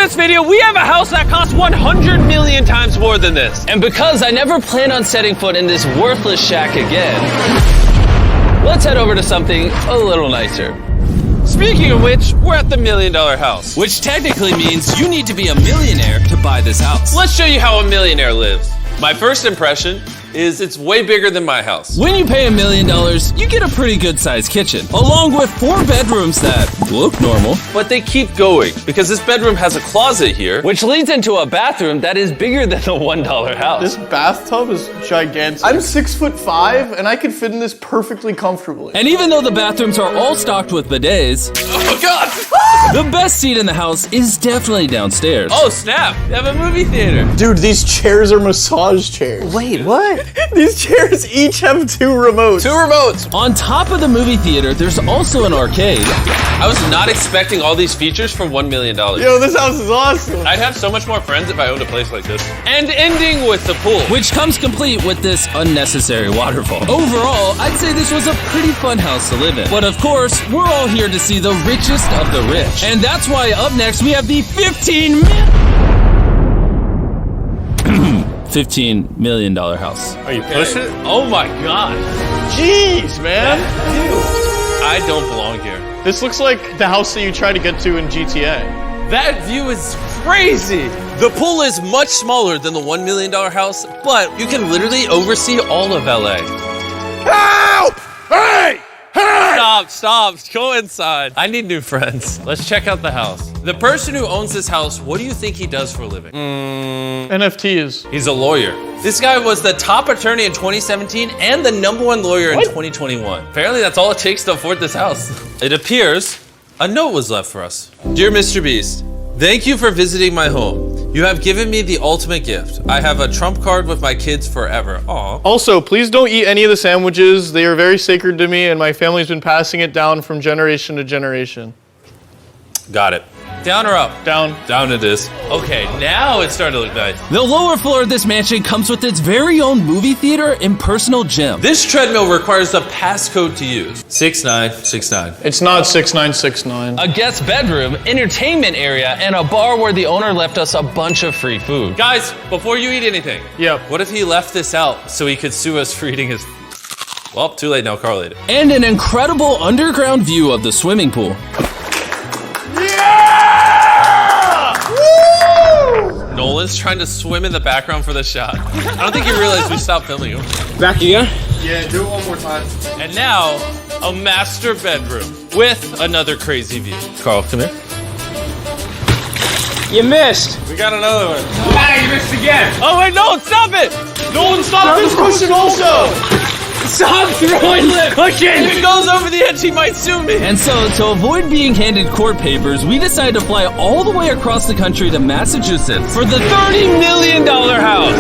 this video, we have a house that costs 100 million times more than this. And because I never plan on setting foot in this worthless shack again, let's head over to something a little nicer. Speaking of which, we're at the $1 million house. Which technically means you need to be a millionaire to buy this house. Let's show you how a millionaire lives. My first impression is it's way bigger than my house. When you pay $1 million, you get a pretty good sized kitchen, along with 4 bedrooms that look normal. But they keep going, because this bedroom has a closet here, which leads into a bathroom that is bigger than the $1 house. This bathtub is gigantic. I'm 6'5", and I could fit in this perfectly comfortably. And even though the bathrooms are all stocked with bidets, oh God! The best seat in the house is definitely downstairs. Oh snap, they have a movie theater. Dude, these chairs are massage chairs. Wait, what? These chairs each have 2 remotes. 2 remotes. On top of the movie theater, there's also an arcade. I was not expecting all these features for $1 million. Yo, this house is awesome. I'd have so much more friends if I owned a place like this. And ending with the pool, which comes complete with this unnecessary waterfall. Overall, I'd say this was a pretty fun house to live in. But of course, we're all here to see the richest of the rich. And that's why up next we have the $15 million house. Are you pushing it? Oh my God. Jeez, man. I don't belong here. This looks like the house that you try to get to in GTA. That view is crazy. The pool is much smaller than the $1 million house, but you can literally oversee all of LA. Help! Hey! Hey! Stop, go inside. I need new friends. Let's check out the house. The person who owns this house, what do you think he does for a living? NFTs. He's a lawyer. This guy was the top attorney in 2017 and the #1 lawyer in 2021. Apparently that's all it takes to afford this house. It appears a note was left for us. Dear Mr. Beast, thank you for visiting my home. You have given me the ultimate gift. I have a trump card with my kids forever. Aw. Also, please don't eat any of the sandwiches. They are very sacred to me, and my family's been passing it down from generation to generation. Got it. Down or up? Down. Down it is. Okay, now it's starting to look nice. The lower floor of this mansion comes with its very own movie theater and personal gym. This treadmill requires a passcode to use. 6969. It's not 6969. A guest bedroom, entertainment area, and a bar where the owner left us a bunch of free food. Guys, before you eat anything. Yep. What if he left this out so he could sue us for eating his... Well, too late now, Carl ate it. And an incredible underground view of the swimming pool. Nolan's trying to swim in the background for the shot. I don't think he realized we stopped filming him. Back again? Yeah, do it one more time. And now, a master bedroom with another crazy view. Carl, come here. You missed. We got another one. Ah, you missed again. Oh wait, no, stop it! Nolan, stop this cushion also! Stop throwing the cushion! If it goes over the edge, he might sue me. And so, to avoid being handed court papers, we decided to fly all the way across the country to Massachusetts for the $30 million house.